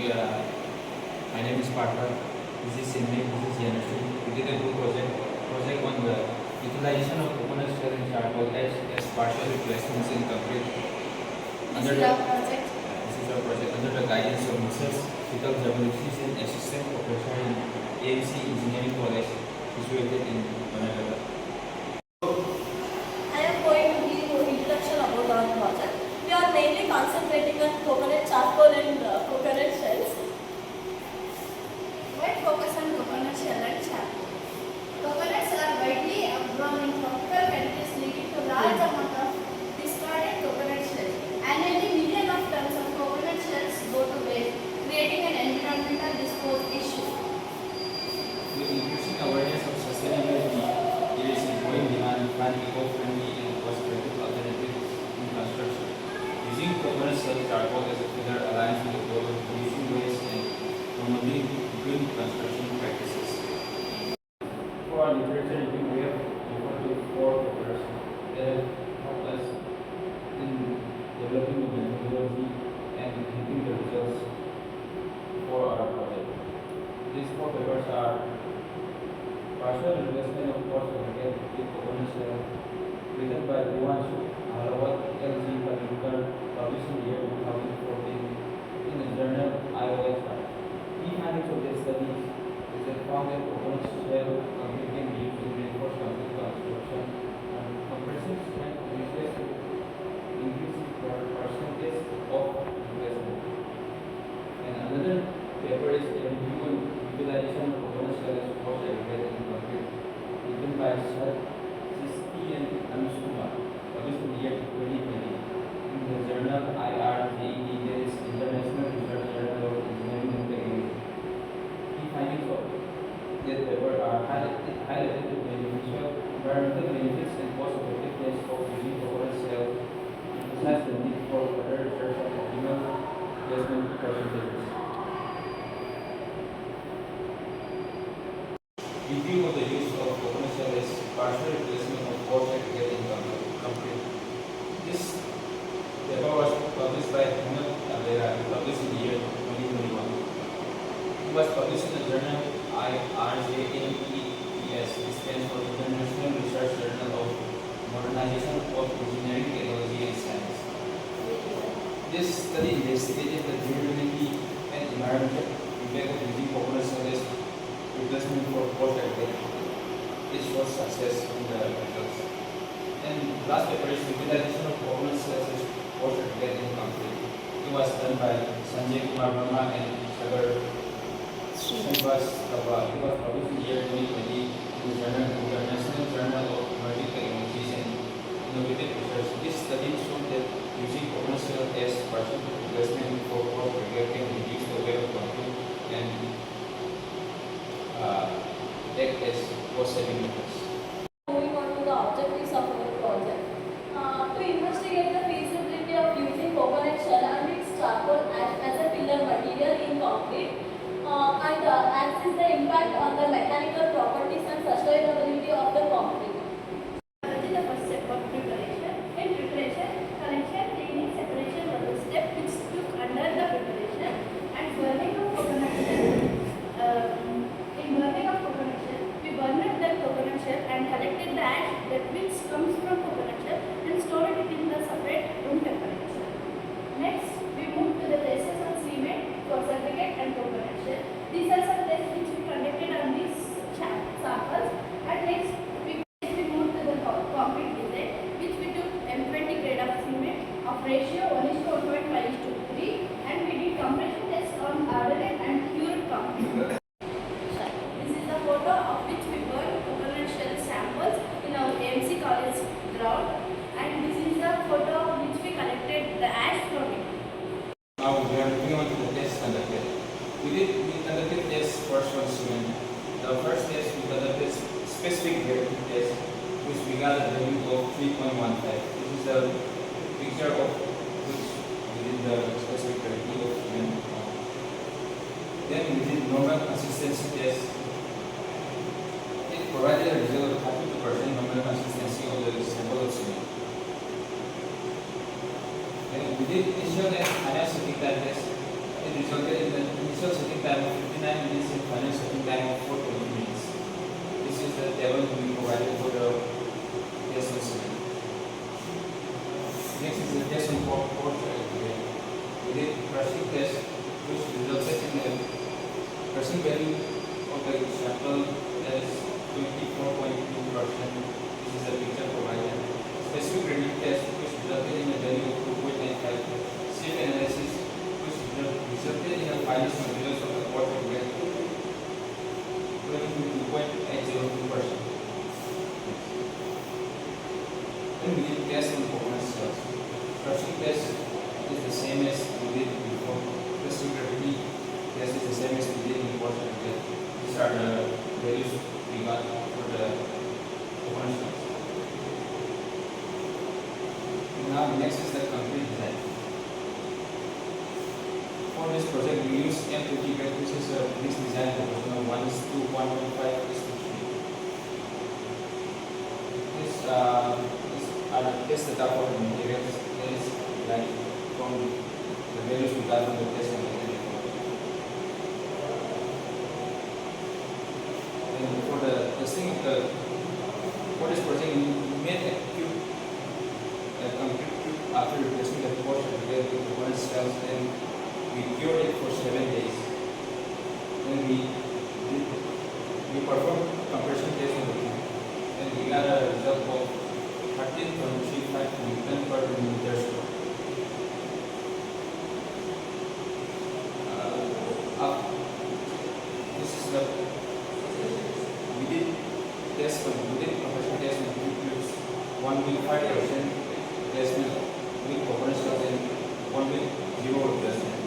My name is Partha. This is Sinmay. This is Yanashri. We did a good project on the utilization of coconut shell in charcoal as partial replacements in concrete. This is our project. This is our project under the guidance of Mrs. Vital Jabulisi, an assistant professor in AMC Engineering College, situated in Managala. I am going to give you introduction about our project. We are mainly concentrating on coconut charcoal and coconut shells. Why focus on coconut shell and charcoal? Coconuts are widely grown in tropical countries, leading to large amount of discarded coconut shells. Annually, millions of tons of coconut shells go to waste, creating an environmental disposal issue. With increasing awareness of sustainability, there is a growing demand to find eco-friendly and cost-effective alternatives in construction. Using coconut shell charcoal as a filler aligns with the goal of reducing waste and promoting green construction practices. For our literature review, we have referred to 4 papers that have helped us in developing the methodology and enhancing the results for our project. These 4 papers are partial replacement of coarse aggregate with coconut shell, written by Devanshu Aharawat, LG Kalkar, published in the year 2014 in the journal iOS. Key findings of this study is that found that coconut shell concrete can be used in reinforced concrete construction and compressive strength reduces increasing percentage of replacement. And another paper is a review on utilization of coconut shell as coarse aggregate in concrete, written by Sisti and Anushkumar, published in the year 2020 in the journal IRJED, that is International Research Journal of Engineering and Technology. Key findings of that paper are highlighted the beneficial environmental benefits and cost effectiveness of using coconut shell, emphasize the need for further research on optimal placement percentages. Review of the use of coconut shell as partial replacement of coarse aggregate in concrete. This paper was published by Hamad Abera, published in the year 2021. It was published in the journal IRJNES, which stands for International Research Journal of Modernization of Engineering, Technology and Science. This study investigated the durability and environmental impact of using coconut shell as replacement for coarse aggregate. This was success in the results. And last paper is utilization of coconut shells as coarse aggregate in concrete. It was done by Sanjay Kumar Verma and Sagar Srinivas Kabal. It was published in the year 2020 in the International Journal of Emerging Technologies and Innovative Research. This study showed that using coconut shell as partial replacement for coarse aggregate can reduce the weight of concrete and act as cost-saving methods. Moving on to the objectives of our project. To investigate the feasibility of using coconut shell and its charcoal as a pillar material in concrete and assess the impact on the mechanical properties and sustainability of the concrete. This is the first step of preparation. In preparation, collection, cleaning, separation was the step which took under the preparation and burning of coconut shell. In burning of coconut shell, we burned the coconut shell and collected the ash that which comes from coconut shell and stored it in the separate room temperature. Next, we moved to the tests on cement, coarse aggregate and coconut shell. These are some tests which we conducted on these samples. And next, we moved to the concrete design, which we took M20 grade of cement of ratio 1:1.5:3 and we did compression tests on hardened and cured concrete. This is the photo of which we burned coconut shell samples in our AMC college ground, and this is the photo of which we collected the ash from it. Now we are moving on to the tests conducted. We conducted tests first on cement. The first test we conducted specific gravity test, which we got a value of 3.15. This is a picture of which we did the specific gravity of cement. Then we did normal consistency test. It provided a result of 32% normal consistency of the sample of cement. Then we did initial and anesthetic test. It resulted in the initial setting time of 59 minutes and final setting time of 420 minutes. This is the table we provided for the test on cement. Next is the test on port. We did crushing test which resulted in the crushing value of the sample as 24.2%. This is the picture provided. Specific gradient test which resulted in a value of 2.95. Safe analysis which resulted in a finest materials of the port weight equal to 2.802%. Then we did test on coconut cells. Crushing test is the same as we did before. Crystal gravity test is the same as we did in water. These are the values we got for the coconut cells. Now next is the concrete design. For this project we use M50 grade, which is a mixed design proportion of 1:1.5:3. This test data for the materials is like from the values we got from the test on the report. And for the testing of for this project we made a concrete cube after replacing the portion with the coconut cells, and we cured it for 7 days. Then we performed compression test on the cube, and we got a result of 13.35 Newton per millimeter square. This is the we did compression test on two cubes, one with 5% replacement with coconut cells and one with 0 replacement.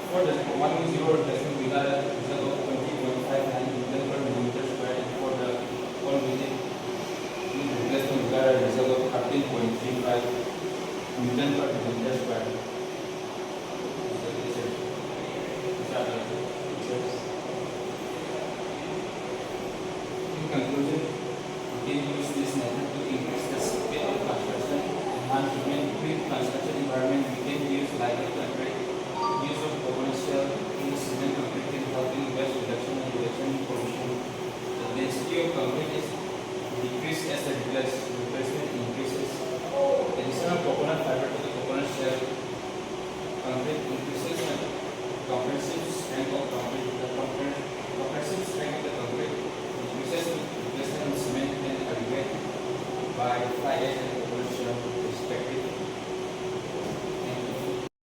For the one with 0 replacement, we got a result of 20.59 Newton per millimeter square, and for the one with replacement, we got a result of 13.35 Newton per millimeter square. In conclusion, we can use this method to increase the speed of construction, enhance the construction environment. We can use lighter concrete, use of coconut shell in the cement concrete can help in waste reduction and reduction in pollution. The density of concrete is decreased as the replacement increases. Addition of coconut fiber to the coconut shell concrete increases the compressive strength of concrete. The compressive strength of the concrete increases the replacement of cement and aggregate by 5